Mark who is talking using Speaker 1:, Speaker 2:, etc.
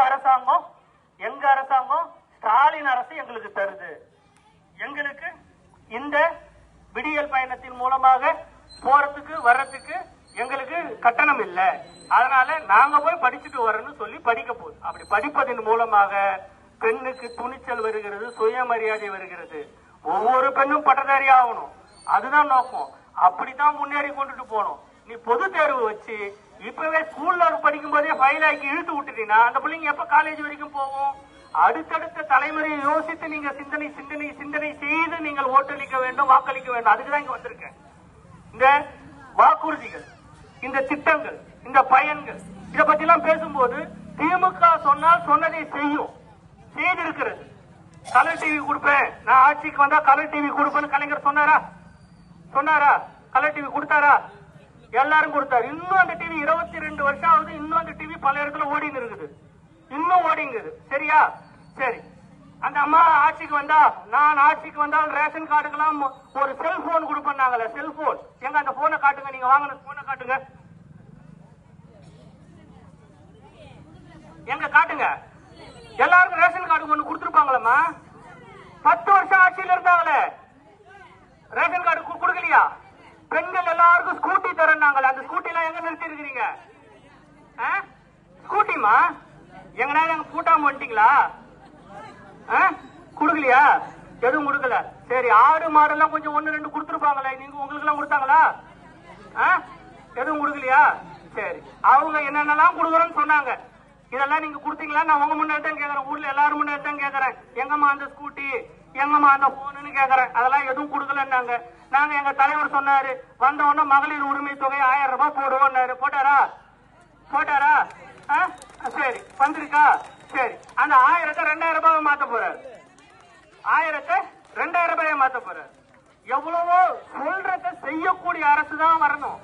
Speaker 1: அரசாங்கம், எங்க அரசாங்கம், ஸ்டாலின் அரசு எங்களுக்கு தருது. எங்களுக்கு இந்த விடியல் பயணத்தின் மூலமாக போறதுக்கு வர்றதுக்கு எங்களுக்கு கட்டணம் இல்லை. அதனால நாங்க போய் படிச்சுட்டு வரோம்னு சொல்லி படிக்க போகுது. அப்படி படிப்பதன் மூலமாக பெண்ணுக்கு துணிச்சல் வருகிறது, சுயமரியாதை வருகிறது. ஒவ்வொரு பெண்ணும் பட்டதாரி ஆகணும், அதுதான் நோக்கம். அப்படித்தான் முன்னேறி கொண்டுட்டு போகணும். நீ பொது தேர்வு வச்சு இப்பவே ஸ்கூல்ல படிக்கும் போதே ஃபைல் ஆக்கி இழுத்து விட்டுட்டீங்கன்னா அந்த பிள்ளைங்க எப்ப காலேஜ் வரைக்கும் போகும்? அடுத்தடுத்த தலைமுறையை யோசித்து நீங்க சிந்தனை சிந்தனை சிந்தனை செய்து நீங்கள் ஓட்டளிக்க வேண்டும், வாக்களிக்க வேண்டும். அதுக்குதான் இங்க வந்திருக்கேன். இந்த வாக்குறுதிகள், இந்த திட்டங்கள், இந்த பயன்கள், இதை பத்தி எல்லாம் பேசும்போது திமுக சொன்னால் சொன்னதை செய்யும், செய்திருக்கிறது. கலர் டிவி கொடுப்பேன், நான் ஆட்சிக்கு வந்தா கலர் டிவி கொடுப்பேன்னு கலைஞர் சொன்னாரா? சொன்னாரா? கலர் டிவி கொடுத்தாரா? எல்லாரும் கொடுத்தாரு. இன்னும் அந்த டிவி 22 வருஷம் ஆகுது. இன்னும் அந்த டிவி பல இடத்துல ஓடிங்க இருக்குது, இன்னும் ஓடிங்குது. சரியா? சரி. அந்த அம்மா ஆட்சிக்கு வந்தா, நான் ஆட்சிக்கு வந்தால் ரேஷன் கார்டுக்கெல்லாம் ஒரு செல்போன் கொடுப்பாங்களே, செல்போன். எங்க அந்த போனை காட்டுங்க, நீங்க வாங்கின போனை காட்டுங்க, எங்க காட்டுங்க. எல்லாருக்கும் ரேஷன் கார்டு ஒண்ணு கொடுத்துருப்பாங்களம்மா. 10 வருஷம் ஆட்சியில் இருந்தாங்களே, ரேஷன் கார்டு கொடுக்கலையா? பெண்கள் எல்லாருக்கும் ஸ்கூட்டி தரனாங்களே, அந்த ஸ்கூட்டி எல்லாம் எங்க நிறுத்தி இருக்கிறீங்க? ஸ்கூட்டிமா எங்கனா எங்க கூட்டாம வந்துட்டீங்களா? கொடுக்கலையா? எதுவும் கொடுக்கல. சரி, ஆடு மாடு எல்லாம் கொஞ்சம் 1-2 கொடுத்துருப்பாங்களே, நீங்க உங்களுக்கு எல்லாம் கொடுத்தாங்களா? எதுவும் கொடுக்கலையா? சரி, அவங்க என்னென்னலாம் கொடுக்குறோன்னு சொன்னாங்க. இதெல்லாம் நீங்க கொடுத்தீங்களா? நான் உங்க முன்னாடி தான் கேக்குறேன், ஊர்ல எல்லாரும் முன்னாடி தான் கேக்குறேன். எங்கம்மா அந்த ஸ்கூட்டி, எங்கம்மா அந்த போனுன்னு கேக்குறேன். அதெல்லாம் எதுவும் கொடுக்கலன்னாங்க. நாங்க எங்க தலைவர் சொன்னாரு, வந்த உடனே மகளிர் உரிமை தொகை 1000 ரூபாய் போடுவோம்னாரு. போட்டாரா? போட்டாரா? சரி, வந்திருக்கா? சரி, அந்த 1000-ஐ 2000 ரூபாய் மாத்த போறாரு. 1000-ஐ 2000 ரூபாய் மாத்த போறாரு. எவ்வளவோ சொல்றத செய்யக்கூடிய அரசு தான் வரணும்.